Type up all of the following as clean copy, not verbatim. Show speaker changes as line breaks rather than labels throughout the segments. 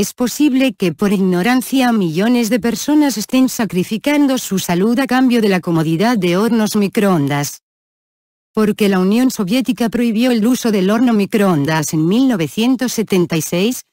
Es posible que por ignorancia millones de personas estén sacrificando su salud a cambio de la comodidad de hornos microondas. Porque la Unión Soviética prohibió el uso del horno microondas en 1976.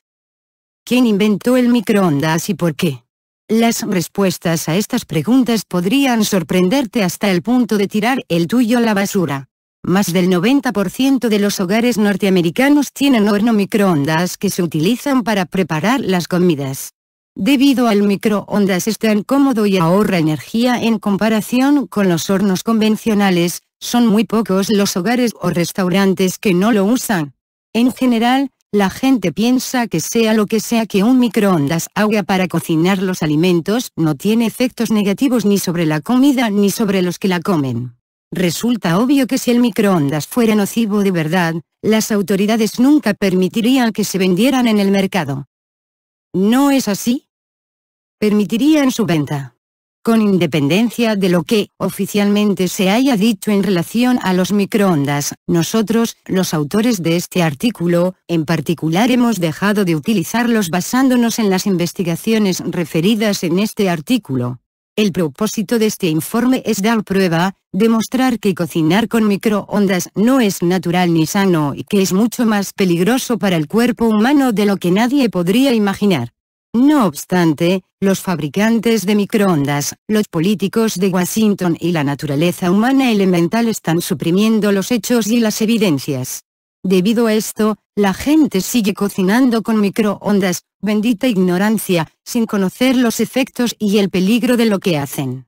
¿Quién inventó el microondas y por qué? Las respuestas a estas preguntas podrían sorprenderte hasta el punto de tirar el tuyo a la basura. Más del 90% de los hogares norteamericanos tienen horno microondas que se utilizan para preparar las comidas. Debido al microondas es tan cómodo y ahorra energía en comparación con los hornos convencionales, son muy pocos los hogares o restaurantes que no lo usan. En general, la gente piensa que sea lo que sea que un microondas haga para cocinar los alimentos, no tiene efectos negativos ni sobre la comida ni sobre los que la comen. Resulta obvio que si el microondas fuera nocivo de verdad, las autoridades nunca permitirían que se vendieran en el mercado. ¿No es así? Permitirían su venta. Con independencia de lo que oficialmente se haya dicho en relación a los microondas, nosotros, los autores de este artículo, en particular hemos dejado de utilizarlos basándonos en las investigaciones referidas en este artículo. El propósito de este informe es dar prueba, demostrar que cocinar con microondas no es natural ni sano y que es mucho más peligroso para el cuerpo humano de lo que nadie podría imaginar. No obstante, los fabricantes de microondas, los políticos de Washington y la naturaleza humana elemental están suprimiendo los hechos y las evidencias. Debido a esto, la gente sigue cocinando con microondas, bendita ignorancia, sin conocer los efectos y el peligro de lo que hacen.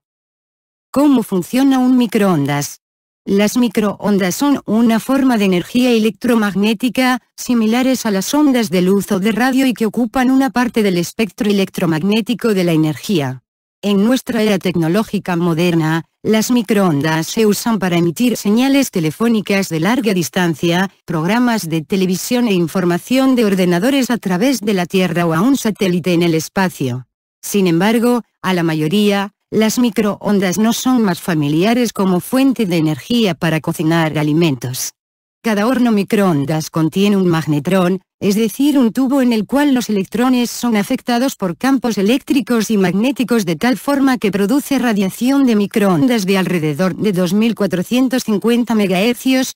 ¿Cómo funciona un microondas? Las microondas son una forma de energía electromagnética, similares a las ondas de luz o de radio y que ocupan una parte del espectro electromagnético de la energía. En nuestra era tecnológica moderna, las microondas se usan para emitir señales telefónicas de larga distancia, programas de televisión e información de ordenadores a través de la Tierra o a un satélite en el espacio. Sin embargo, a la mayoría, las microondas no son más familiares como fuente de energía para cocinar alimentos. Cada horno microondas contiene un magnetrón, es decir, un tubo en el cual los electrones son afectados por campos eléctricos y magnéticos de tal forma que produce radiación de microondas de alrededor de 2450 MHz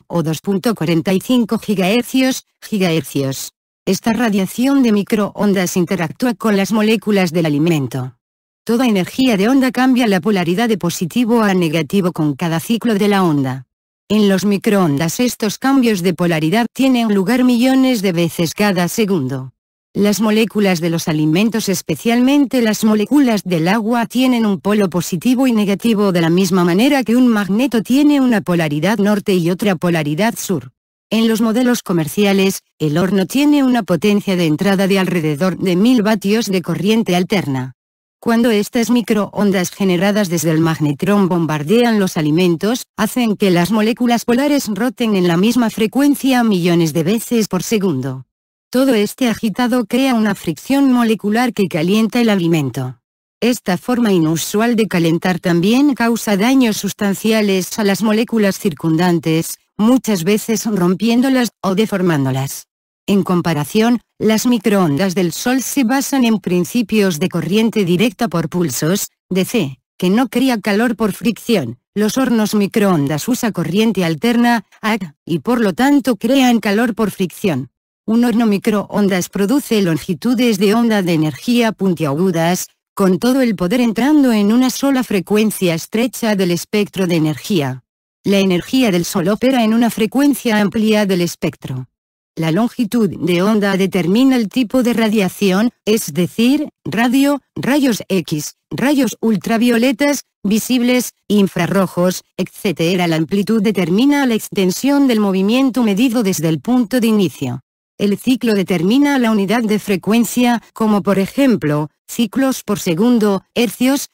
o 2.45 GHz. Esta radiación de microondas interactúa con las moléculas del alimento. Toda energía de onda cambia la polaridad de positivo a negativo con cada ciclo de la onda. En los microondas estos cambios de polaridad tienen lugar millones de veces cada segundo. Las moléculas de los alimentos, especialmente las moléculas del agua, tienen un polo positivo y negativo de la misma manera que un magneto tiene una polaridad norte y otra polaridad sur. En los modelos comerciales, el horno tiene una potencia de entrada de alrededor de 1000 vatios de corriente alterna. Cuando estas microondas generadas desde el magnetrón bombardean los alimentos, hacen que las moléculas polares roten en la misma frecuencia millones de veces por segundo. Todo este agitado crea una fricción molecular que calienta el alimento. Esta forma inusual de calentar también causa daños sustanciales a las moléculas circundantes, muchas veces rompiéndolas o deformándolas. En comparación, las microondas del Sol se basan en principios de corriente directa por pulsos, DC, que no crea calor por fricción. Los hornos microondas usan corriente alterna, AC, y por lo tanto crean calor por fricción. Un horno microondas produce longitudes de onda de energía puntiagudas, con todo el poder entrando en una sola frecuencia estrecha del espectro de energía. La energía del Sol opera en una frecuencia amplia del espectro. La longitud de onda determina el tipo de radiación, es decir, radio, rayos X, rayos ultravioletas, visibles, infrarrojos, etc. La amplitud determina la extensión del movimiento medido desde el punto de inicio. El ciclo determina la unidad de frecuencia, como por ejemplo, ciclos por segundo, hercios,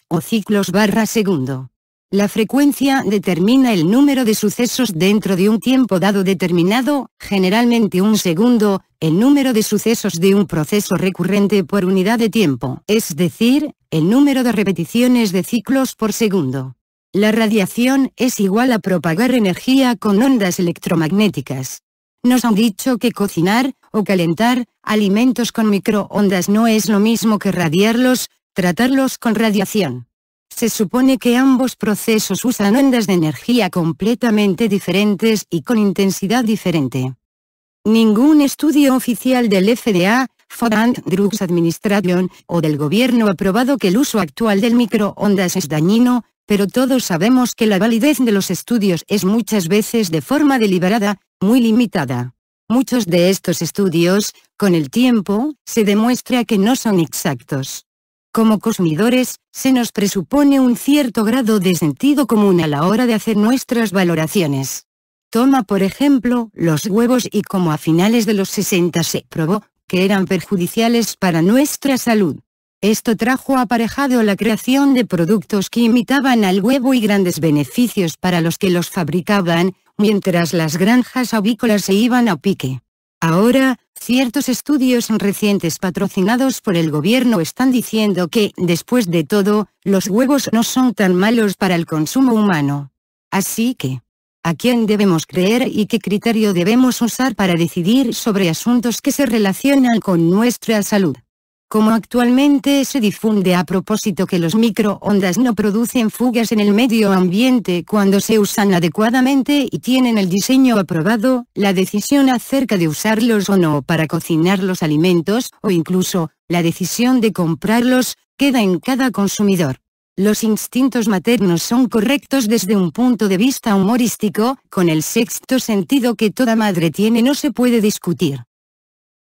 o ciclos/segundo. La frecuencia determina el número de sucesos dentro de un tiempo dado determinado, generalmente un segundo, el número de sucesos de un proceso recurrente por unidad de tiempo, es decir, el número de repeticiones de ciclos por segundo. La radiación es igual a propagar energía con ondas electromagnéticas. Nos han dicho que cocinar, o calentar, alimentos con microondas no es lo mismo que radiarlos, tratarlos con radiación. Se supone que ambos procesos usan ondas de energía completamente diferentes y con intensidad diferente. Ningún estudio oficial del FDA, Food and Drug Administration, o del gobierno ha probado que el uso actual del microondas es dañino, pero todos sabemos que la validez de los estudios es muchas veces de forma deliberada, muy limitada. Muchos de estos estudios, con el tiempo, se demuestra que no son exactos. Como consumidores, se nos presupone un cierto grado de sentido común a la hora de hacer nuestras valoraciones. Toma por ejemplo, los huevos y como a finales de los 60 se probó, que eran perjudiciales para nuestra salud. Esto trajo aparejado la creación de productos que imitaban al huevo y grandes beneficios para los que los fabricaban, mientras las granjas avícolas se iban a pique. Ahora, ciertos estudios recientes patrocinados por el gobierno están diciendo que, después de todo, los huevos no son tan malos para el consumo humano. Así que, ¿a quién debemos creer y qué criterio debemos usar para decidir sobre asuntos que se relacionan con nuestra salud? Como actualmente se difunde a propósito que los microondas no producen fugas en el medio ambiente cuando se usan adecuadamente y tienen el diseño aprobado, la decisión acerca de usarlos o no para cocinar los alimentos, o incluso, la decisión de comprarlos, queda en cada consumidor. Los instintos maternos son correctos desde un punto de vista humorístico, con el sexto sentido que toda madre tiene no se puede discutir.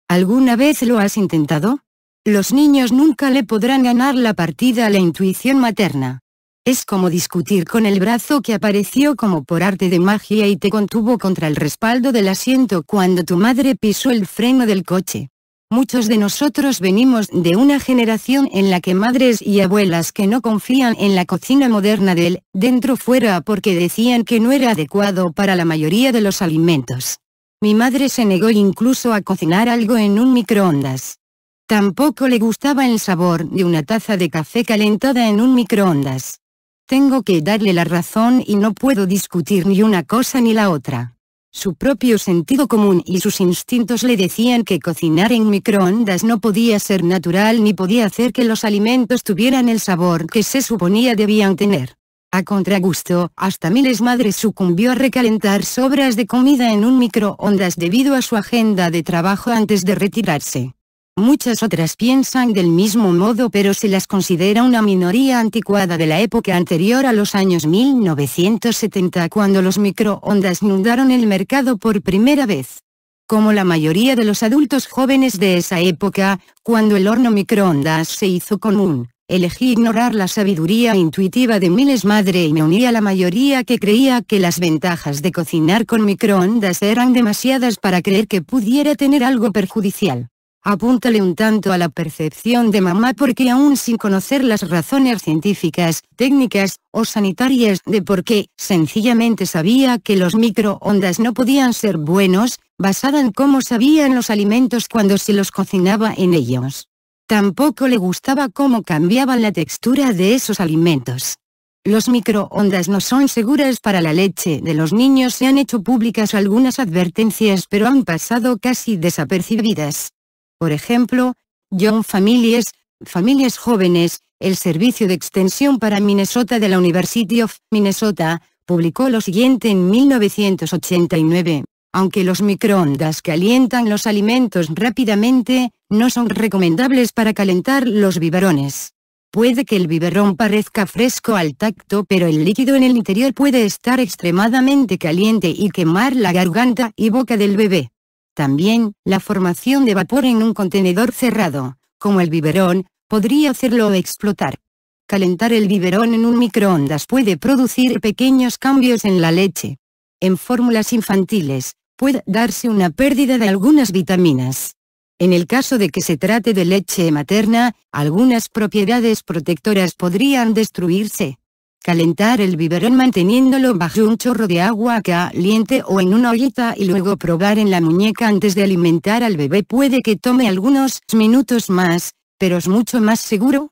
¿Alguna vez lo has intentado? Los niños nunca le podrán ganar la partida a la intuición materna. Es como discutir con el brazo que apareció como por arte de magia y te contuvo contra el respaldo del asiento cuando tu madre pisó el freno del coche. Muchos de nosotros venimos de una generación en la que madres y abuelas que no confían en la cocina moderna del dentro-fuera porque decían que no era adecuado para la mayoría de los alimentos. Mi madre se negó incluso a cocinar algo en un microondas. Tampoco le gustaba el sabor de una taza de café calentada en un microondas. Tengo que darle la razón y no puedo discutir ni una cosa ni la otra. Su propio sentido común y sus instintos le decían que cocinar en microondas no podía ser natural ni podía hacer que los alimentos tuvieran el sabor que se suponía debían tener. A contragusto, hasta miles madres sucumbió a recalentar sobras de comida en un microondas debido a su agenda de trabajo antes de retirarse. Muchas otras piensan del mismo modo pero se las considera una minoría anticuada de la época anterior a los años 1970 cuando los microondas inundaron el mercado por primera vez. Como la mayoría de los adultos jóvenes de esa época, cuando el horno microondas se hizo común, elegí ignorar la sabiduría intuitiva de miles madre y me uní a la mayoría que creía que las ventajas de cocinar con microondas eran demasiadas para creer que pudiera tener algo perjudicial. Apúntale un tanto a la percepción de mamá porque aún sin conocer las razones científicas, técnicas, o sanitarias de por qué, sencillamente sabía que los microondas no podían ser buenos, basada en cómo sabían los alimentos cuando se los cocinaba en ellos. Tampoco le gustaba cómo cambiaban la textura de esos alimentos. Los microondas no son seguras para la leche de los niños. Se han hecho públicas algunas advertencias pero han pasado casi desapercibidas. Por ejemplo, Young Families, Familias Jóvenes, el Servicio de Extensión para Minnesota de la University of Minnesota, publicó lo siguiente en 1989. Aunque los microondas calientan los alimentos rápidamente, no son recomendables para calentar los biberones. Puede que el biberón parezca fresco al tacto pero el líquido en el interior puede estar extremadamente caliente y quemar la garganta y boca del bebé. También, la formación de vapor en un contenedor cerrado, como el biberón, podría hacerlo explotar. Calentar el biberón en un microondas puede producir pequeños cambios en la leche. En fórmulas infantiles, puede darse una pérdida de algunas vitaminas. En el caso de que se trate de leche materna, algunas propiedades protectoras podrían destruirse. Calentar el biberón manteniéndolo bajo un chorro de agua caliente o en una ollita y luego probar en la muñeca antes de alimentar al bebé puede que tome algunos minutos más, pero es mucho más seguro.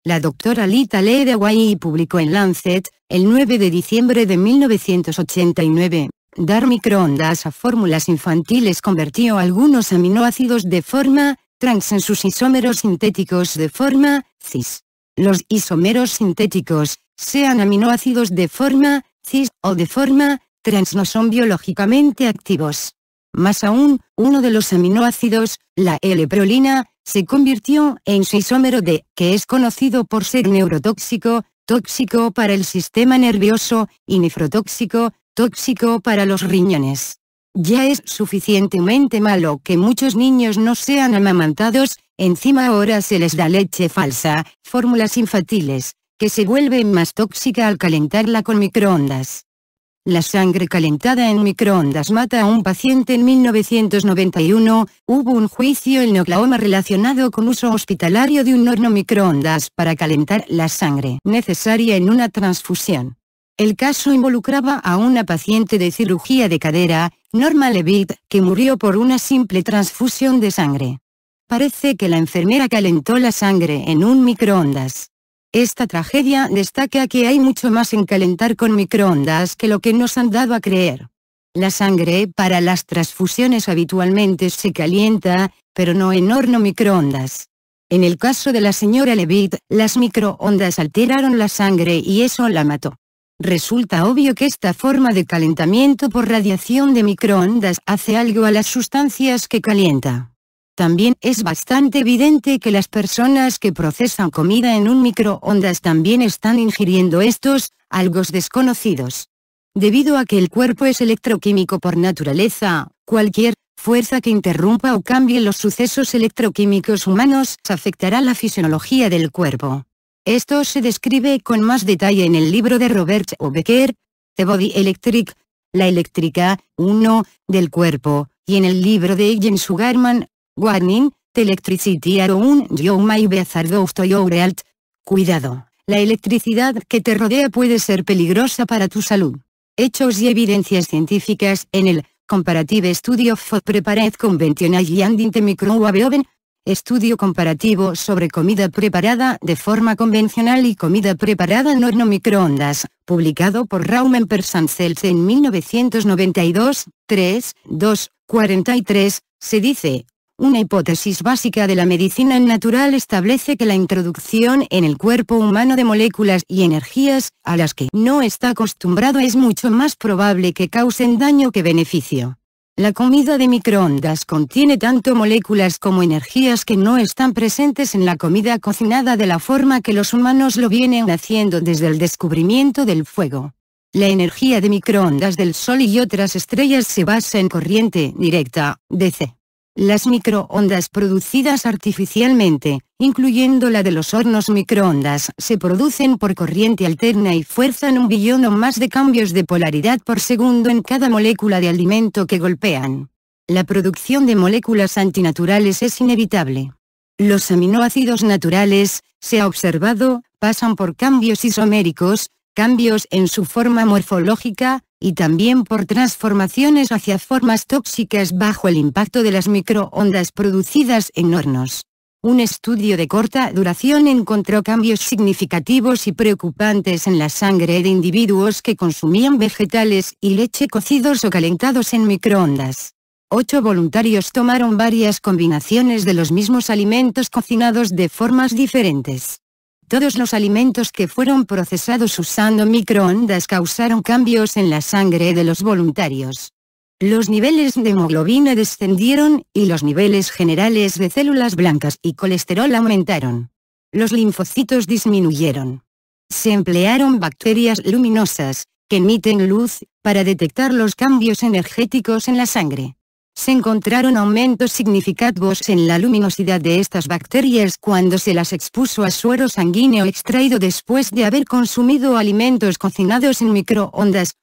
La doctora Lita Lee de Hawaii publicó en Lancet, el 9 de diciembre de 1989, Dar microondas a fórmulas infantiles convirtió algunos aminoácidos de forma trans en sus isómeros sintéticos de forma cis. Los isómeros sintéticos, sean aminoácidos de forma cis o de forma trans, no son biológicamente activos. Más aún, uno de los aminoácidos, la L-prolina, se convirtió en su isómero D, que es conocido por ser neurotóxico, tóxico para el sistema nervioso, y nefrotóxico, tóxico para los riñones. Ya es suficientemente malo que muchos niños no sean amamantados, encima ahora se les da leche falsa, fórmulas infantiles, que se vuelve más tóxica al calentarla con microondas. La sangre calentada en microondas mata a un paciente en 1991, hubo un juicio en Oklahoma relacionado con uso hospitalario de un horno microondas para calentar la sangre necesaria en una transfusión. El caso involucraba a una paciente de cirugía de cadera, Norma Levitt, que murió por una simple transfusión de sangre. Parece que la enfermera calentó la sangre en un microondas. Esta tragedia destaca que hay mucho más en calentar con microondas que lo que nos han dado a creer. La sangre para las transfusiones habitualmente se calienta, pero no en horno microondas. En el caso de la señora Levitt, las microondas alteraron la sangre y eso la mató. Resulta obvio que esta forma de calentamiento por radiación de microondas hace algo a las sustancias que calienta. También es bastante evidente que las personas que procesan comida en un microondas también están ingiriendo estos, algo desconocidos. Debido a que el cuerpo es electroquímico por naturaleza, cualquier fuerza que interrumpa o cambie los sucesos electroquímicos humanos afectará la fisiología del cuerpo. Esto se describe con más detalle en el libro de Robert O. Becker, The Body Electric, La eléctrica, 1, del cuerpo, y en el libro de Ellen Sugarman, Warning, The Electricity Around You May Be Hazardous to Your Health. Cuidado, la electricidad que te rodea puede ser peligrosa para tu salud. Hechos y evidencias científicas en el Comparative Study of Food Prepared Conventionally and in the Microwave Oven, estudio comparativo sobre comida preparada de forma convencional y comida preparada en horno microondas, publicado por Raumen Cells en 1992, 3, 2, 43, se dice: una hipótesis básica de la medicina natural establece que la introducción en el cuerpo humano de moléculas y energías a las que no está acostumbrado es mucho más probable que causen daño que beneficio. La comida de microondas contiene tanto moléculas como energías que no están presentes en la comida cocinada de la forma que los humanos lo vienen haciendo desde el descubrimiento del fuego. La energía de microondas del Sol y otras estrellas se basa en corriente directa, DC. Las microondas producidas artificialmente, incluyendo la de los hornos microondas, se producen por corriente alterna y fuerzan 1 billón o más de cambios de polaridad por segundo en cada molécula de alimento que golpean. La producción de moléculas antinaturales es inevitable. Los aminoácidos naturales, se ha observado, pasan por cambios isoméricos, cambios en su forma morfológica, y también por transformaciones hacia formas tóxicas bajo el impacto de las microondas producidas en hornos. Un estudio de corta duración encontró cambios significativos y preocupantes en la sangre de individuos que consumían vegetales y leche cocidos o calentados en microondas. 8 voluntarios tomaron varias combinaciones de los mismos alimentos cocinados de formas diferentes. Todos los alimentos que fueron procesados usando microondas causaron cambios en la sangre de los voluntarios. Los niveles de hemoglobina descendieron, y los niveles generales de células blancas y colesterol aumentaron. Los linfocitos disminuyeron. Se emplearon bacterias luminosas, que emiten luz, para detectar los cambios energéticos en la sangre. Se encontraron aumentos significativos en la luminosidad de estas bacterias cuando se las expuso a suero sanguíneo extraído después de haber consumido alimentos cocinados en microondas.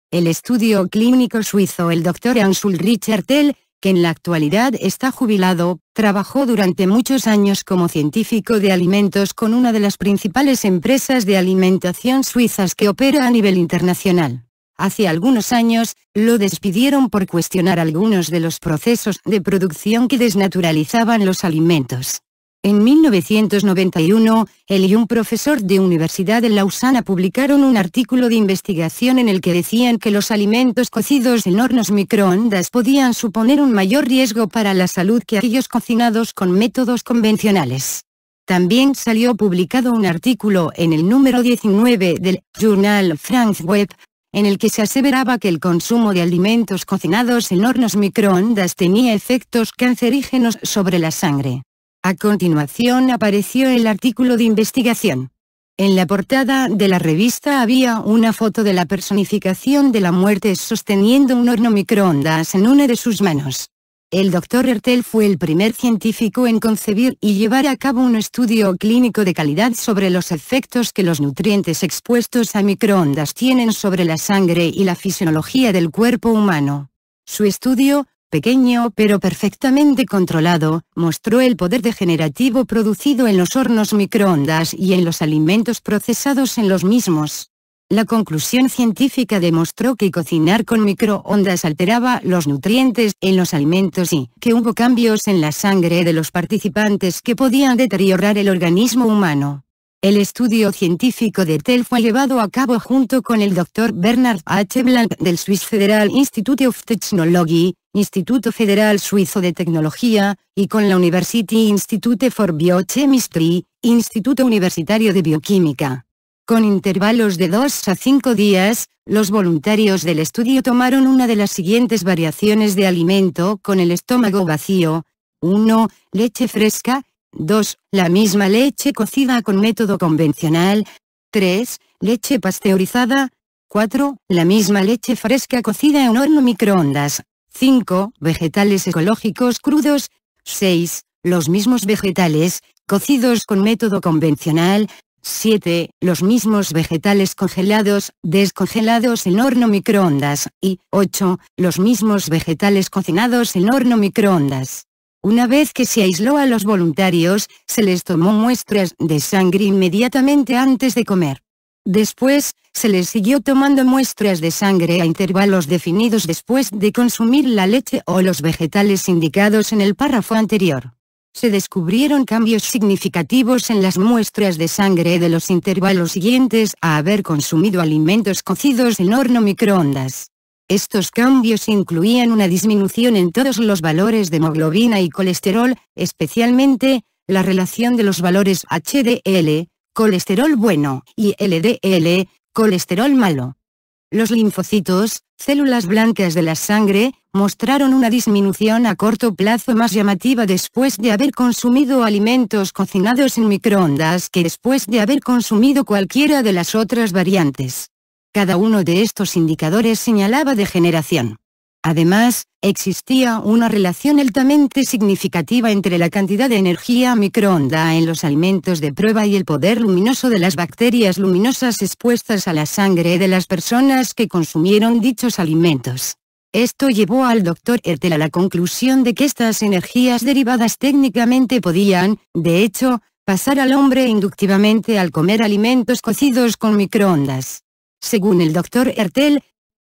El estudio clínico suizo el Dr. Hans-Ulrich Ertel, que en la actualidad está jubilado, trabajó durante muchos años como científico de alimentos con una de las principales empresas de alimentación suizas que opera a nivel internacional. Hace algunos años, lo despidieron por cuestionar algunos de los procesos de producción que desnaturalizaban los alimentos. En 1991, él y un profesor de Universidad de Lausana publicaron un artículo de investigación en el que decían que los alimentos cocidos en hornos microondas podían suponer un mayor riesgo para la salud que aquellos cocinados con métodos convencionales. También salió publicado un artículo en el número 19 del Journal France Web, en el que se aseveraba que el consumo de alimentos cocinados en hornos microondas tenía efectos cancerígenos sobre la sangre. A continuación apareció el artículo de investigación. En la portada de la revista había una foto de la personificación de la muerte sosteniendo un horno microondas en una de sus manos. El Dr. Hertel fue el primer científico en concebir y llevar a cabo un estudio clínico de calidad sobre los efectos que los nutrientes expuestos a microondas tienen sobre la sangre y la fisiología del cuerpo humano. Su estudio, pequeño pero perfectamente controlado, mostró el poder degenerativo producido en los hornos microondas y en los alimentos procesados en los mismos. La conclusión científica demostró que cocinar con microondas alteraba los nutrientes en los alimentos y que hubo cambios en la sangre de los participantes que podían deteriorar el organismo humano. El estudio científico de Hertel fue llevado a cabo junto con el Dr. Bernard H. Blanc del Swiss Federal Institute of Technology, Instituto Federal Suizo de Tecnología, y con la University Institute for Biochemistry, Instituto Universitario de Bioquímica. Con intervalos de 2 a 5 días, los voluntarios del estudio tomaron una de las siguientes variaciones de alimento con el estómago vacío. 1. Leche fresca. 2. La misma leche cocida con método convencional. 3. Leche pasteurizada. 4. La misma leche fresca cocida en horno microondas. 5. Vegetales ecológicos crudos. 6. Los mismos vegetales, cocidos con método convencional. 7. Los mismos vegetales congelados, descongelados en horno microondas. Y 8. Los mismos vegetales cocinados en horno microondas. Una vez que se aisló a los voluntarios, se les tomó muestras de sangre inmediatamente antes de comer. Después, se les siguió tomando muestras de sangre a intervalos definidos después de consumir la leche o los vegetales indicados en el párrafo anterior. Se descubrieron cambios significativos en las muestras de sangre de los intervalos siguientes a haber consumido alimentos cocidos en horno microondas. Estos cambios incluían una disminución en todos los valores de hemoglobina y colesterol, especialmente la relación de los valores HDL, colesterol bueno, y LDL, colesterol malo. Los linfocitos, células blancas de la sangre, mostraron una disminución a corto plazo más llamativa después de haber consumido alimentos cocinados en microondas que después de haber consumido cualquiera de las otras variantes. Cada uno de estos indicadores señalaba degeneración. Además, existía una relación altamente significativa entre la cantidad de energía microonda en los alimentos de prueba y el poder luminoso de las bacterias luminosas expuestas a la sangre de las personas que consumieron dichos alimentos. Esto llevó al Dr. Hertel a la conclusión de que estas energías derivadas técnicamente podían, de hecho, pasar al hombre inductivamente al comer alimentos cocidos con microondas. Según el Dr. Hertel,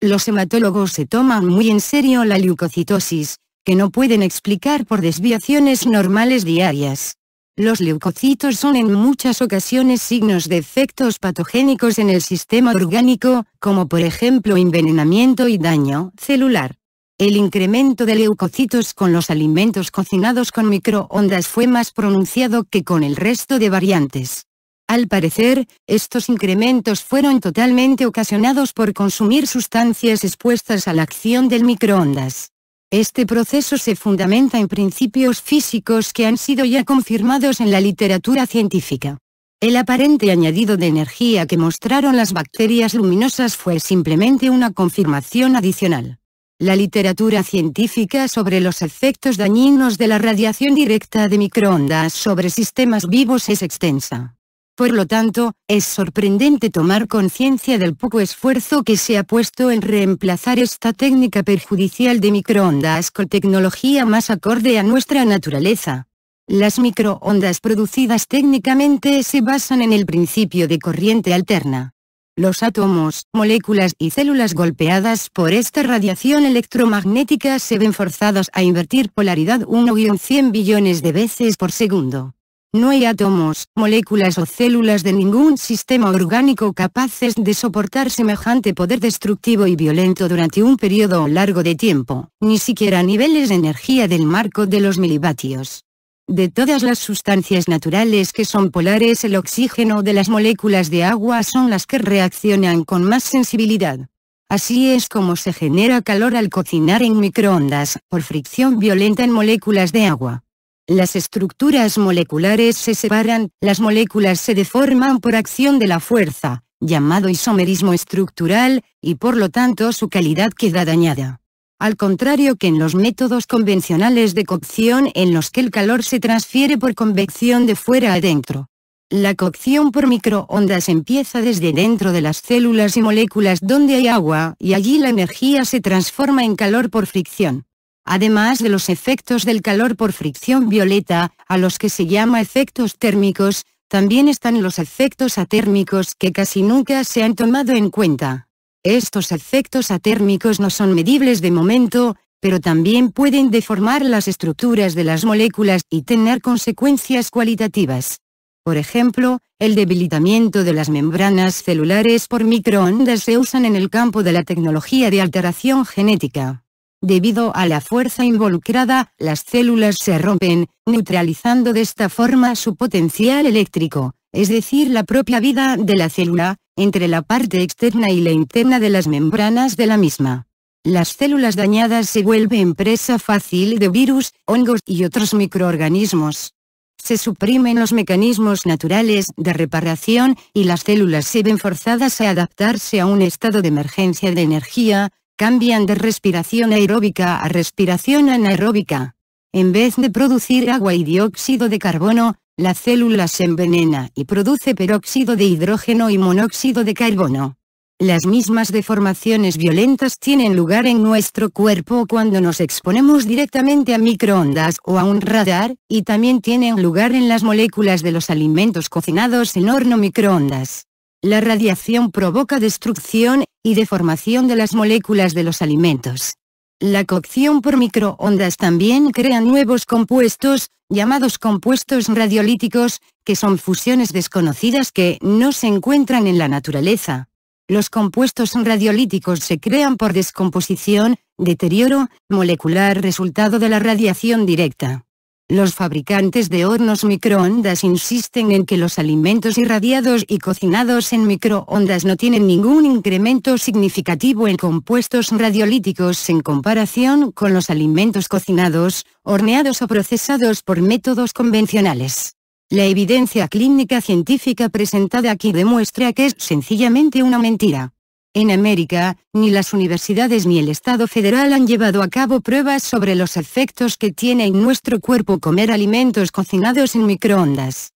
los hematólogos se toman muy en serio la leucocitosis, que no pueden explicar por desviaciones normales diarias. Los leucocitos son en muchas ocasiones signos de efectos patogénicos en el sistema orgánico, como por ejemplo envenenamiento y daño celular. El incremento de leucocitos con los alimentos cocinados con microondas fue más pronunciado que con el resto de variantes. Al parecer, estos incrementos fueron totalmente ocasionados por consumir sustancias expuestas a la acción del microondas. Este proceso se fundamenta en principios físicos que han sido ya confirmados en la literatura científica. El aparente añadido de energía que mostraron las bacterias luminosas fue simplemente una confirmación adicional. La literatura científica sobre los efectos dañinos de la radiación directa de microondas sobre sistemas vivos es extensa. Por lo tanto, es sorprendente tomar conciencia del poco esfuerzo que se ha puesto en reemplazar esta técnica perjudicial de microondas con tecnología más acorde a nuestra naturaleza. Las microondas producidas técnicamente se basan en el principio de corriente alterna. Los átomos, moléculas y células golpeadas por esta radiación electromagnética se ven forzados a invertir polaridad 1-100 billones de veces por segundo. No hay átomos, moléculas o células de ningún sistema orgánico capaces de soportar semejante poder destructivo y violento durante un periodo largo de tiempo, ni siquiera a niveles de energía del marco de los milivatios. De todas las sustancias naturales que son polares, el oxígeno de las moléculas de agua son las que reaccionan con más sensibilidad. Así es como se genera calor al cocinar en microondas, por fricción violenta en moléculas de agua. Las estructuras moleculares se separan, las moléculas se deforman por acción de la fuerza, llamado isomerismo estructural, y por lo tanto su calidad queda dañada. Al contrario que en los métodos convencionales de cocción en los que el calor se transfiere por convección de fuera a dentro. La cocción por microondas empieza desde dentro de las células y moléculas donde hay agua, y allí la energía se transforma en calor por fricción. Además de los efectos del calor por fricción violeta, a los que se llama efectos térmicos, también están los efectos atérmicos que casi nunca se han tomado en cuenta. Estos efectos atérmicos no son medibles de momento, pero también pueden deformar las estructuras de las moléculas y tener consecuencias cualitativas. Por ejemplo, el debilitamiento de las membranas celulares por microondas se usan en el campo de la tecnología de alteración genética. Debido a la fuerza involucrada, las células se rompen, neutralizando de esta forma su potencial eléctrico, es decir, la propia vida de la célula, entre la parte externa y la interna de las membranas de la misma. Las células dañadas se vuelven presa fácil de virus, hongos y otros microorganismos. Se suprimen los mecanismos naturales de reparación y las células se ven forzadas a adaptarse a un estado de emergencia de energía. Cambian de respiración aeróbica a respiración anaeróbica. En vez de producir agua y dióxido de carbono, la célula se envenena y produce peróxido de hidrógeno y monóxido de carbono. Las mismas deformaciones violentas tienen lugar en nuestro cuerpo cuando nos exponemos directamente a microondas o a un radar, y también tienen lugar en las moléculas de los alimentos cocinados en horno microondas. La radiación provoca destrucción y deformación de las moléculas de los alimentos. La cocción por microondas también crea nuevos compuestos, llamados compuestos radiolíticos, que son fusiones desconocidas que no se encuentran en la naturaleza. Los compuestos radiolíticos se crean por descomposición, deterioro molecular resultado de la radiación directa. Los fabricantes de hornos microondas insisten en que los alimentos irradiados y cocinados en microondas no tienen ningún incremento significativo en compuestos radiolíticos en comparación con los alimentos cocinados, horneados o procesados por métodos convencionales. La evidencia clínica científica presentada aquí demuestra que es sencillamente una mentira. En América, ni las universidades ni el Estado federal han llevado a cabo pruebas sobre los efectos que tiene en nuestro cuerpo comer alimentos cocinados en microondas.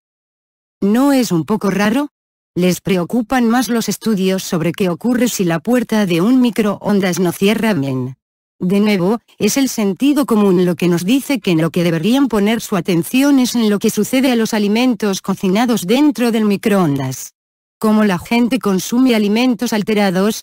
¿No es un poco raro? Les preocupan más los estudios sobre qué ocurre si la puerta de un microondas no cierra bien. De nuevo, es el sentido común lo que nos dice que en lo que deberían poner su atención es en lo que sucede a los alimentos cocinados dentro del microondas. Como la gente consume alimentos alterados,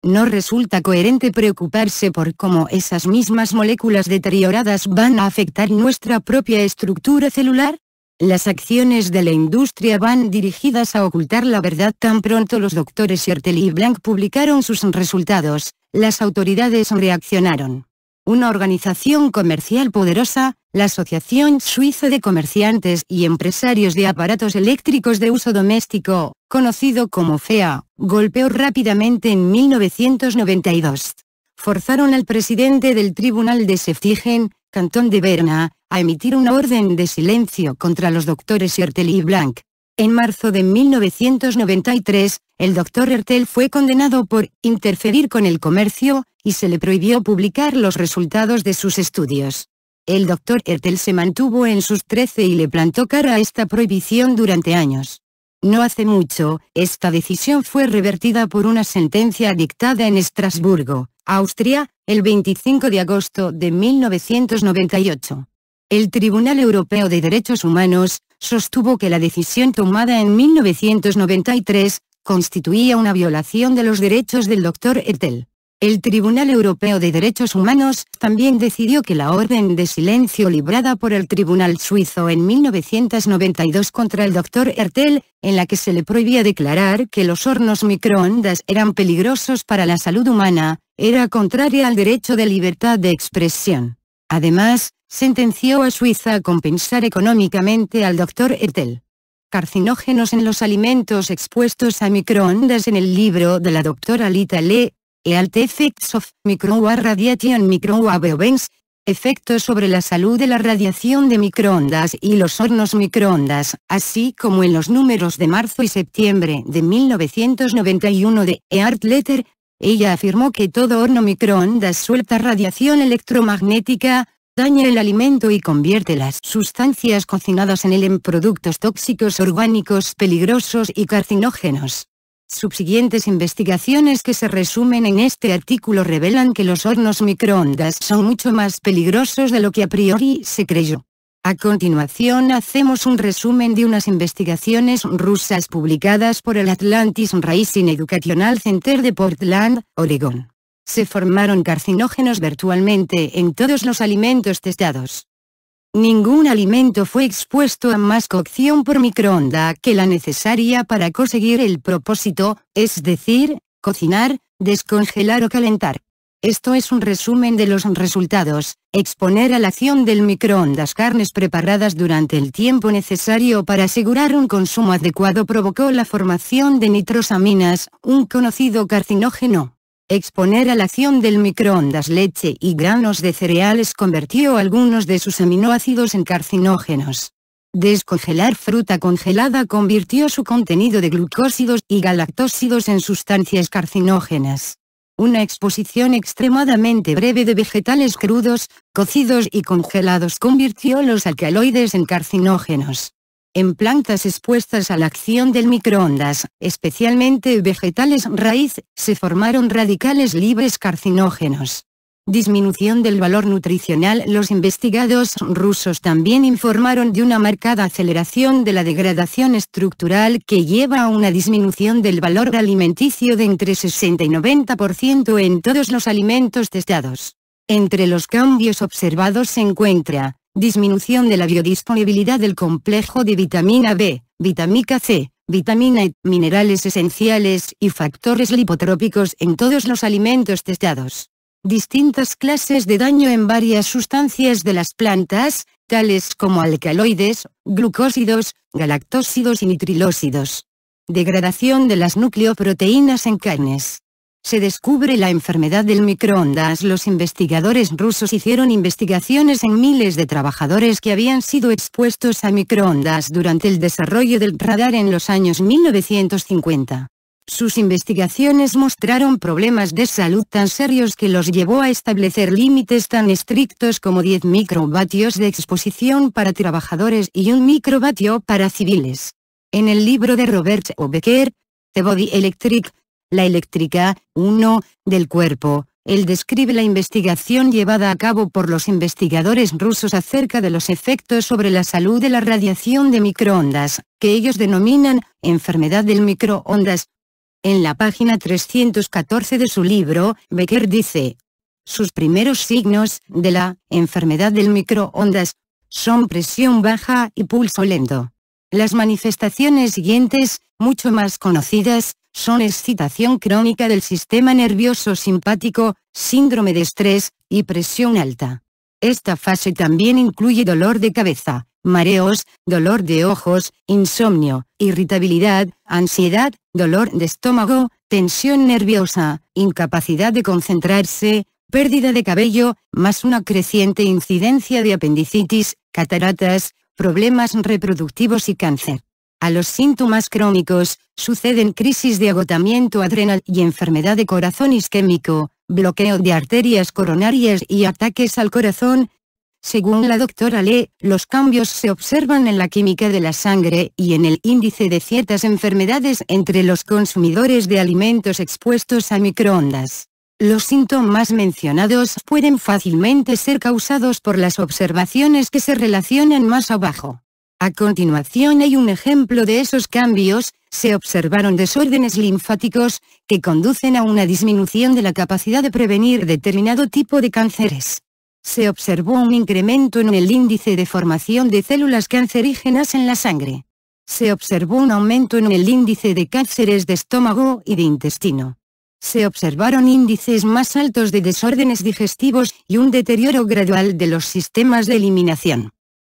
¿no resulta coherente preocuparse por cómo esas mismas moléculas deterioradas van a afectar nuestra propia estructura celular? Las acciones de la industria van dirigidas a ocultar la verdad. Tan pronto los doctores Hertel y Blank publicaron sus resultados, las autoridades reaccionaron. Una organización comercial poderosa, la Asociación Suiza de Comerciantes y Empresarios de Aparatos Eléctricos de Uso Doméstico, conocido como FEA, golpeó rápidamente en 1992. Forzaron al presidente del Tribunal de Zeftigen, Cantón de Berna, a emitir una orden de silencio contra los doctores Hertel y Blank. En marzo de 1993, el doctor Hertel fue condenado por interferir con el comercio, y se le prohibió publicar los resultados de sus estudios. El doctor Hertel se mantuvo en sus 13 y le plantó cara a esta prohibición durante años. No hace mucho, esta decisión fue revertida por una sentencia dictada en Estrasburgo, Austria, el 25 de agosto de 1998. El Tribunal Europeo de Derechos Humanos sostuvo que la decisión tomada en 1993 constituía una violación de los derechos del doctor Hertel. El Tribunal Europeo de Derechos Humanos también decidió que la orden de silencio librada por el Tribunal Suizo en 1992 contra el Dr. Hertel, en la que se le prohibía declarar que los hornos microondas eran peligrosos para la salud humana, era contraria al derecho de libertad de expresión. Además, sentenció a Suiza a compensar económicamente al Dr. Hertel. Carcinógenos en los alimentos expuestos a microondas. En el libro de la doctora Lita Lee, Health Effects of Microwave Radiation Microwave Ovens, efectos sobre la salud de la radiación de microondas y los hornos microondas, así como en los números de marzo y septiembre de 1991 de Earth Letter, ella afirmó que todo horno microondas suelta radiación electromagnética, daña el alimento y convierte las sustancias cocinadas en él en productos tóxicos orgánicos peligrosos y carcinógenos. Subsiguientes investigaciones que se resumen en este artículo revelan que los hornos microondas son mucho más peligrosos de lo que a priori se creyó. A continuación hacemos un resumen de unas investigaciones rusas publicadas por el Atlantis Rising Educational Center de Portland, Oregón. Se formaron carcinógenos virtualmente en todos los alimentos testados. Ningún alimento fue expuesto a más cocción por microonda que la necesaria para conseguir el propósito, es decir, cocinar, descongelar o calentar. Esto es un resumen de los resultados. Exponer a la acción del microondas carnes preparadas durante el tiempo necesario para asegurar un consumo adecuado provocó la formación de nitrosaminas, un conocido carcinógeno. Exponer a la acción del microondas leche y granos de cereales convirtió algunos de sus aminoácidos en carcinógenos. Descongelar fruta congelada convirtió su contenido de glucósidos y galactósidos en sustancias carcinógenas. Una exposición extremadamente breve de vegetales crudos, cocidos y congelados convirtió los alcaloides en carcinógenos. En plantas expuestas a la acción del microondas, especialmente vegetales raíz, se formaron radicales libres carcinógenos. Disminución del valor nutricional. Los investigadores rusos también informaron de una marcada aceleración de la degradación estructural que lleva a una disminución del valor alimenticio de entre 60 y 90% en todos los alimentos testados. Entre los cambios observados se encuentra disminución de la biodisponibilidad del complejo de vitamina B, vitamina C, vitamina E, minerales esenciales y factores lipotrópicos en todos los alimentos testados. Distintas clases de daño en varias sustancias de las plantas, tales como alcaloides, glucósidos, galactósidos y nitrilósidos. Degradación de las nucleoproteínas en carnes. Se descubre la enfermedad del microondas. Los investigadores rusos hicieron investigaciones en miles de trabajadores que habían sido expuestos a microondas durante el desarrollo del radar en los años 1950. Sus investigaciones mostraron problemas de salud tan serios que los llevó a establecer límites tan estrictos como 10 microvatios de exposición para trabajadores y 1 microvatio para civiles. En el libro de Robert O. Becker, The Body Electric, la eléctrica, 1, del cuerpo, él describe la investigación llevada a cabo por los investigadores rusos acerca de los efectos sobre la salud de la radiación de microondas, que ellos denominan enfermedad del microondas. En la página 314 de su libro, Becker dice: sus primeros signos de la enfermedad del microondas son presión baja y pulso lento. Las manifestaciones siguientes, mucho más conocidas, son excitación crónica del sistema nervioso simpático, síndrome de estrés, y presión alta. Esta fase también incluye dolor de cabeza, mareos, dolor de ojos, insomnio, irritabilidad, ansiedad, dolor de estómago, tensión nerviosa, incapacidad de concentrarse, pérdida de cabello, más una creciente incidencia de apendicitis, cataratas, problemas reproductivos y cáncer. A los síntomas crónicos, suceden crisis de agotamiento adrenal y enfermedad de corazón isquémico, bloqueo de arterias coronarias y ataques al corazón. Según la doctora Lee, los cambios se observan en la química de la sangre y en el índice de ciertas enfermedades entre los consumidores de alimentos expuestos a microondas. Los síntomas mencionados pueden fácilmente ser causados por las observaciones que se relacionan más abajo. A continuación hay un ejemplo de esos cambios, Se observaron desórdenes linfáticos, que conducen a una disminución de la capacidad de prevenir determinado tipo de cánceres. Se observó un incremento en el índice de formación de células cancerígenas en la sangre. Se observó un aumento en el índice de cánceres de estómago y de intestino. Se observaron índices más altos de desórdenes digestivos y un deterioro gradual de los sistemas de eliminación.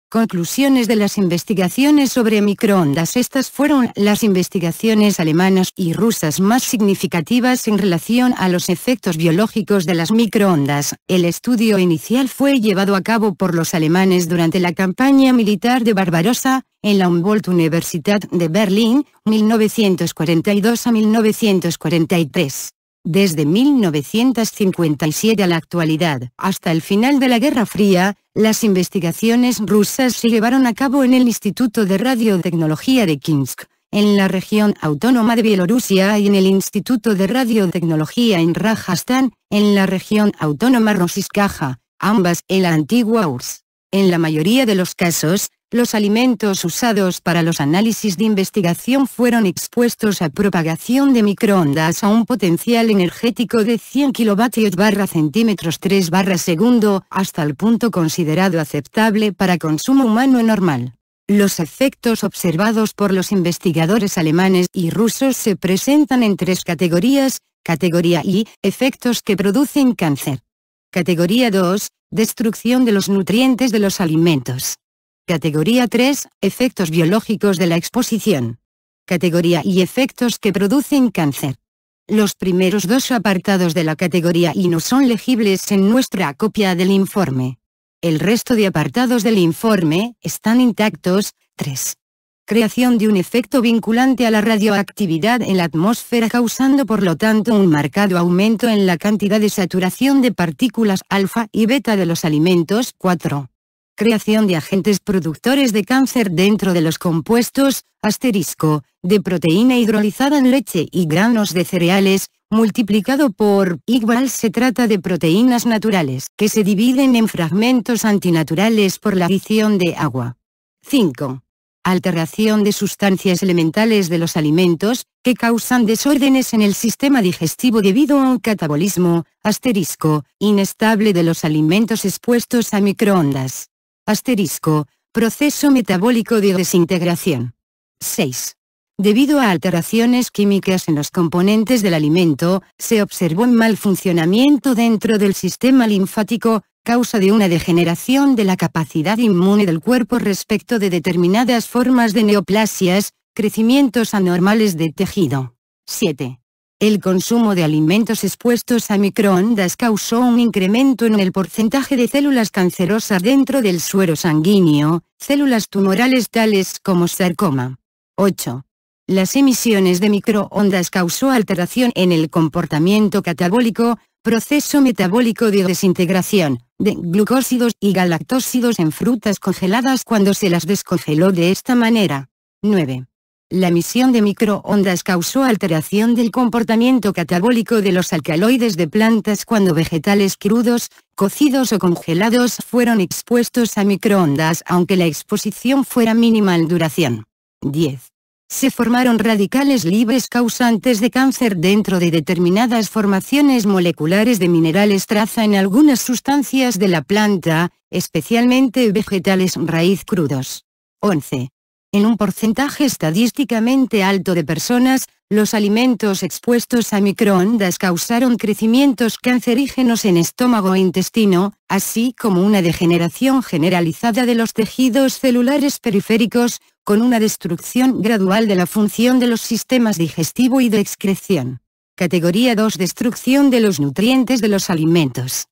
Conclusiones de las investigaciones sobre microondas. Estas fueron las investigaciones alemanas y rusas más significativas en relación a los efectos biológicos de las microondas. El estudio inicial fue llevado a cabo por los alemanes durante la campaña militar de Barbarossa, en la Humboldt-Universität de Berlín, 1942 a 1943. Desde 1957 a la actualidad, hasta el final de la Guerra Fría, las investigaciones rusas se llevaron a cabo en el Instituto de Radiotecnología de Kinsk, en la región autónoma de Bielorrusia, y en el Instituto de Radiotecnología en Rajastán, en la región autónoma Rossijskaja, ambas en la antigua URSS. En la mayoría de los casos, los alimentos usados para los análisis de investigación fueron expuestos a propagación de microondas a un potencial energético de 100 kW/cm3/segundo, hasta el punto considerado aceptable para consumo humano normal. Los efectos observados por los investigadores alemanes y rusos se presentan en tres categorías. Categoría I, efectos que producen cáncer. Categoría 2, destrucción de los nutrientes de los alimentos. Categoría 3, efectos biológicos de la exposición. Categoría I, efectos que producen cáncer. Los primeros dos apartados de la categoría I no son legibles en nuestra copia del informe. El resto de apartados del informe están intactos. 3. Creación de un efecto vinculante a la radioactividad en la atmósfera, causando por lo tanto un marcado aumento en la cantidad de saturación de partículas alfa y beta de los alimentos. 4. Creación de agentes productores de cáncer dentro de los compuestos, de proteína hidrolizada en leche y granos de cereales, multiplicado por igual. Se trata de proteínas naturales que se dividen en fragmentos antinaturales por la adición de agua. 5. Alteración de sustancias elementales de los alimentos, que causan desórdenes en el sistema digestivo debido a un catabolismo, inestable de los alimentos expuestos a microondas. Proceso metabólico de desintegración. 6. Debido a alteraciones químicas en los componentes del alimento, se observó un mal funcionamiento dentro del sistema linfático, causa de una degeneración de la capacidad inmune del cuerpo respecto de determinadas formas de neoplasias, crecimientos anormales de tejido. 7. El consumo de alimentos expuestos a microondas causó un incremento en el porcentaje de células cancerosas dentro del suero sanguíneo, células tumorales tales como sarcoma. 8. Las emisiones de microondas causó alteración en el comportamiento catabólico, proceso metabólico de desintegración, de glucósidos y galactósidos en frutas congeladas cuando se las descongeló de esta manera. 9. La emisión de microondas causó alteración del comportamiento catabólico de los alcaloides de plantas cuando vegetales crudos, cocidos o congelados fueron expuestos a microondas, aunque la exposición fuera mínima en duración. 10. Se formaron radicales libres causantes de cáncer dentro de determinadas formaciones moleculares de minerales traza en algunas sustancias de la planta, especialmente vegetales raíz crudos. 11. En un porcentaje estadísticamente alto de personas, los alimentos expuestos a microondas causaron crecimientos cancerígenos en estómago e intestino, así como una degeneración generalizada de los tejidos celulares periféricos, con una destrucción gradual de la función de los sistemas digestivo y de excreción. Categoría 2. Destrucción de los nutrientes de los alimentos.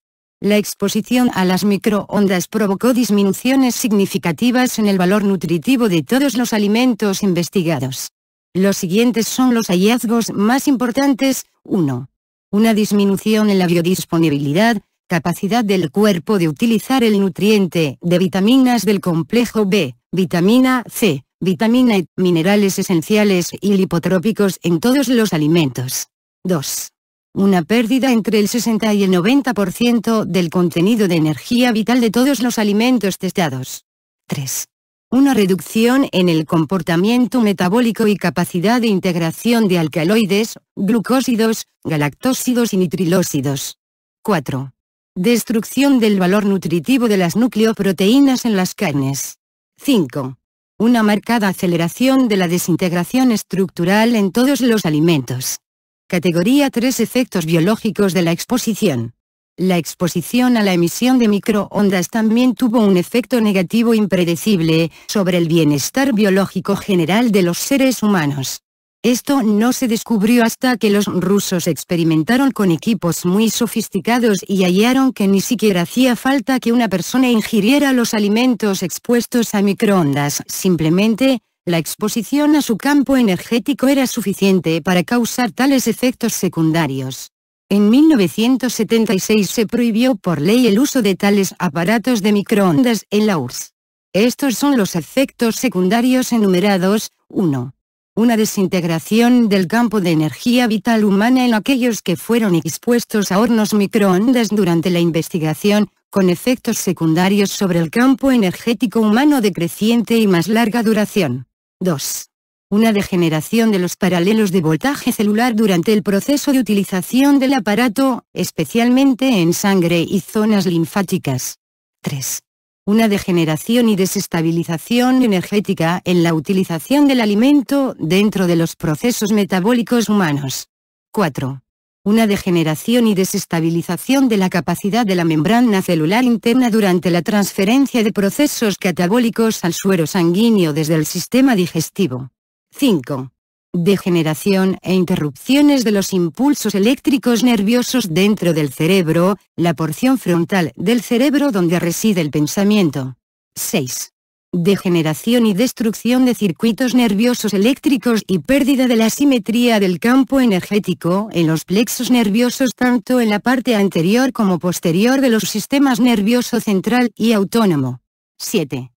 La exposición a las microondas provocó disminuciones significativas en el valor nutritivo de todos los alimentos investigados. Los siguientes son los hallazgos más importantes. 1. Una disminución en la biodisponibilidad, capacidad del cuerpo de utilizar el nutriente, de vitaminas del complejo B, vitamina C, vitamina E, minerales esenciales y lipotrópicos en todos los alimentos. 2. Una pérdida entre el 60 y el 90% del contenido de energía vital de todos los alimentos testados. 3. Una reducción en el comportamiento metabólico y capacidad de integración de alcaloides, glucósidos, galactósidos y nitrilósidos. 4. Destrucción del valor nutritivo de las nucleoproteínas en las carnes. 5. Una marcada aceleración de la desintegración estructural en todos los alimentos. Categoría 3. Efectos biológicos de la exposición. La exposición a la emisión de microondas también tuvo un efecto negativo impredecible sobre el bienestar biológico general de los seres humanos. Esto no se descubrió hasta que los rusos experimentaron con equipos muy sofisticados y hallaron que ni siquiera hacía falta que una persona ingiriera los alimentos expuestos a microondas. Simplemente, la exposición a su campo energético era suficiente para causar tales efectos secundarios. En 1976 se prohibió por ley el uso de tales aparatos de microondas en la URSS. Estos son los efectos secundarios enumerados. 1. Una desintegración del campo de energía vital humana en aquellos que fueron expuestos a hornos microondas durante la investigación, con efectos secundarios sobre el campo energético humano de creciente y más larga duración. 2. Una degeneración de los paralelos de voltaje celular durante el proceso de utilización del aparato, especialmente en sangre y zonas linfáticas. 3. Una degeneración y desestabilización energética en la utilización del alimento dentro de los procesos metabólicos humanos. 4. Una degeneración y desestabilización de la capacidad de la membrana celular interna durante la transferencia de procesos catabólicos al suero sanguíneo desde el sistema digestivo. 5. Degeneración e interrupciones de los impulsos eléctricos nerviosos dentro del cerebro, la porción frontal del cerebro donde reside el pensamiento. 6. Degeneración y destrucción de circuitos nerviosos eléctricos y pérdida de la simetría del campo energético en los plexos nerviosos tanto en la parte anterior como posterior de los sistemas nervioso central y autónomo. 7.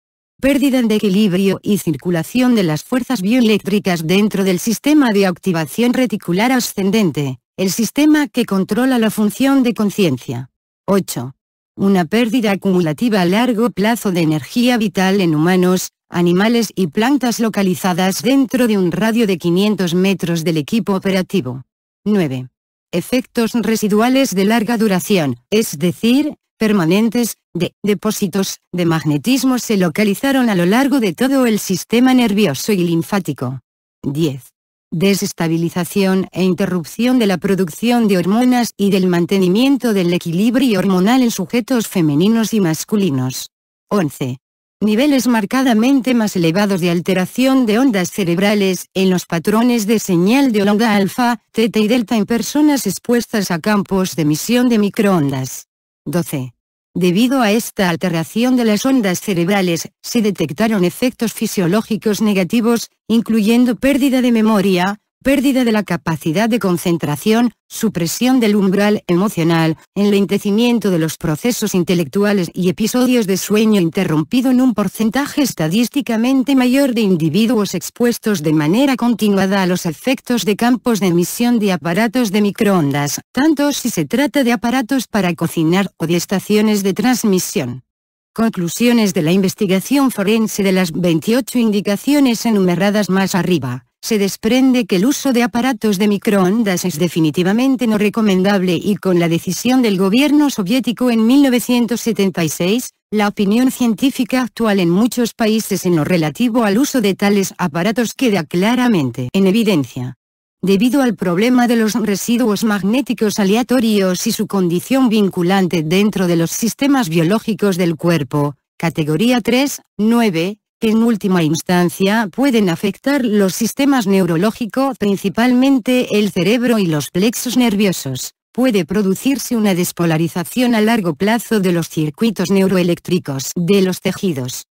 Pérdida de equilibrio y circulación de las fuerzas bioeléctricas dentro del sistema de activación reticular ascendente, el sistema que controla la función de conciencia. 8. Una pérdida acumulativa a largo plazo de energía vital en humanos, animales y plantas localizadas dentro de un radio de 500 metros del equipo operativo. 9. Efectos residuales de larga duración, es decir, permanentes, de depósitos de magnetismo se localizaron a lo largo de todo el sistema nervioso y linfático. 10. Desestabilización e interrupción de la producción de hormonas y del mantenimiento del equilibrio hormonal en sujetos femeninos y masculinos. 11. Niveles marcadamente más elevados de alteración de ondas cerebrales en los patrones de señal de onda alfa, teta y delta en personas expuestas a campos de emisión de microondas. 12. Debido a esta alteración de las ondas cerebrales, se detectaron efectos fisiológicos negativos, incluyendo pérdida de memoria, pérdida de la capacidad de concentración, supresión del umbral emocional, enlentecimiento de los procesos intelectuales y episodios de sueño interrumpido en un porcentaje estadísticamente mayor de individuos expuestos de manera continuada a los efectos de campos de emisión de aparatos de microondas, tanto si se trata de aparatos para cocinar o de estaciones de transmisión. Conclusiones de la investigación forense de las 28 indicaciones enumeradas más arriba. Se desprende que el uso de aparatos de microondas es definitivamente no recomendable y con la decisión del gobierno soviético en 1976, la opinión científica actual en muchos países en lo relativo al uso de tales aparatos queda claramente en evidencia. Debido al problema de los residuos magnéticos aleatorios y su condición vinculante dentro de los sistemas biológicos del cuerpo, categoría 3, 9, que en última instancia pueden afectar los sistemas neurológicos, principalmente el cerebro y los plexos nerviosos, puede producirse una despolarización a largo plazo de los circuitos neuroeléctricos de los tejidos.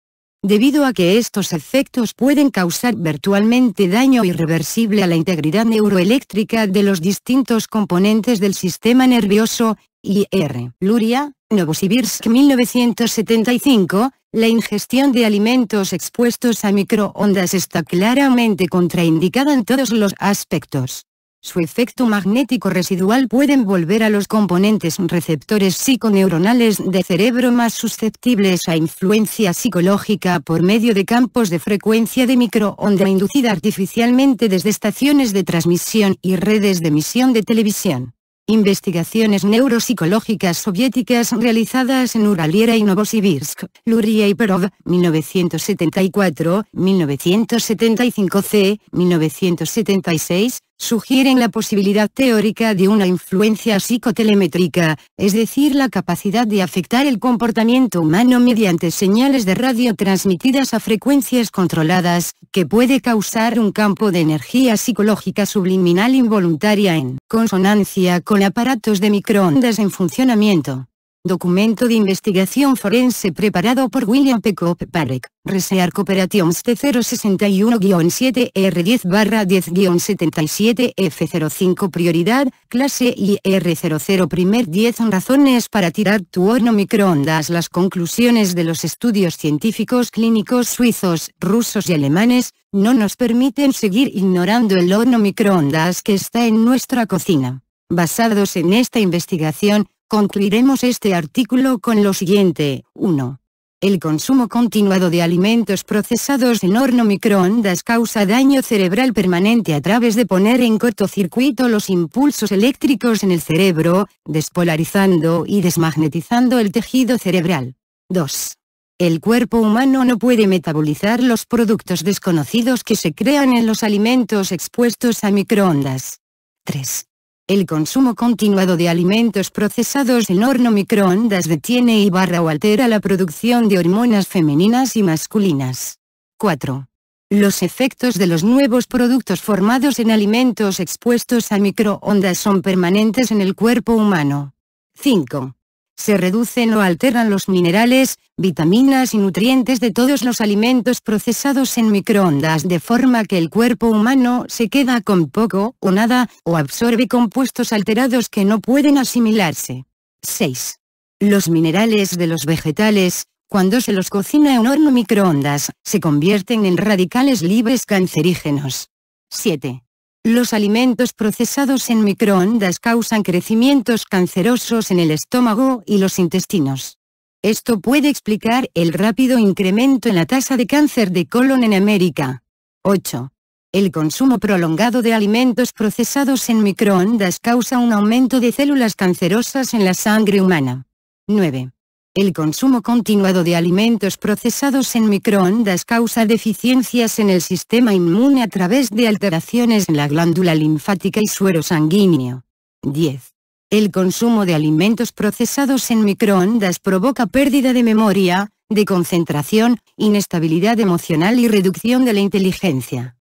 Debido a que estos efectos pueden causar virtualmente daño irreversible a la integridad neuroeléctrica de los distintos componentes del sistema nervioso, I.R. Luria, Novosibirsk 1975, la ingestión de alimentos expuestos a microondas está claramente contraindicada en todos los aspectos. Su efecto magnético residual puede envolver a los componentes receptores psiconeuronales de cerebro más susceptibles a influencia psicológica por medio de campos de frecuencia de microonda inducida artificialmente desde estaciones de transmisión y redes de emisión de televisión. Investigaciones neuropsicológicas soviéticas realizadas en Uraliera y Novosibirsk, Luria y Perov, 1974, 1975 1976, sugieren la posibilidad teórica de una influencia psicotelemétrica, es decir, la capacidad de afectar el comportamiento humano mediante señales de radio transmitidas a frecuencias controladas, que puede causar un campo de energía psicológica subliminal involuntaria en consonancia con aparatos de microondas en funcionamiento. Documento de investigación forense preparado por William P. Kopparek, Research Operations T061-7R10-10-77F05 Prioridad, clase IR00 Primer 10 razones para tirar tu horno microondas. Las conclusiones de los estudios científicos clínicos suizos, rusos y alemanes, no nos permiten seguir ignorando el horno microondas que está en nuestra cocina. Basados en esta investigación, concluiremos este artículo con lo siguiente. 1. El consumo continuado de alimentos procesados en horno microondas causa daño cerebral permanente a través de poner en cortocircuito los impulsos eléctricos en el cerebro, despolarizando y desmagnetizando el tejido cerebral. 2. El cuerpo humano no puede metabolizar los productos desconocidos que se crean en los alimentos expuestos a microondas. 3. El consumo continuado de alimentos procesados en horno microondas detiene o altera la producción de hormonas femeninas y masculinas. 4. Los efectos de los nuevos productos formados en alimentos expuestos a microondas son permanentes en el cuerpo humano. 5. Se reducen o alteran los minerales, vitaminas y nutrientes de todos los alimentos procesados en microondas de forma que el cuerpo humano se queda con poco o nada, o absorbe compuestos alterados que no pueden asimilarse. 6. Los minerales de los vegetales, cuando se los cocina en horno microondas, se convierten en radicales libres cancerígenos. 7. Los alimentos procesados en microondas causan crecimientos cancerosos en el estómago y los intestinos. Esto puede explicar el rápido incremento en la tasa de cáncer de colon en América. 8. El consumo prolongado de alimentos procesados en microondas causa un aumento de células cancerosas en la sangre humana. 9. El consumo continuado de alimentos procesados en microondas causa deficiencias en el sistema inmune a través de alteraciones en la glándula linfática y suero sanguíneo. 10. El consumo de alimentos procesados en microondas provoca pérdida de memoria, de concentración, inestabilidad emocional y reducción de la inteligencia.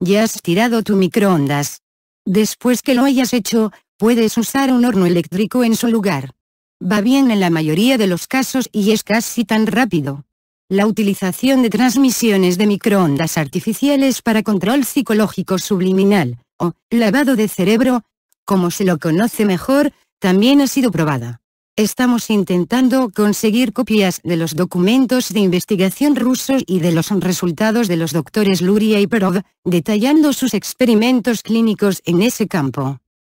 Ya has tirado tu microondas. Después que lo hayas hecho, puedes usar un horno eléctrico en su lugar. Va bien en la mayoría de los casos y es casi tan rápido. La utilización de transmisiones de microondas artificiales para control psicológico subliminal, o lavado de cerebro, como se lo conoce mejor, también ha sido probada. Estamos intentando conseguir copias de los documentos de investigación rusos y de los resultados de los doctores Luria y Perov, detallando sus experimentos clínicos en ese campo.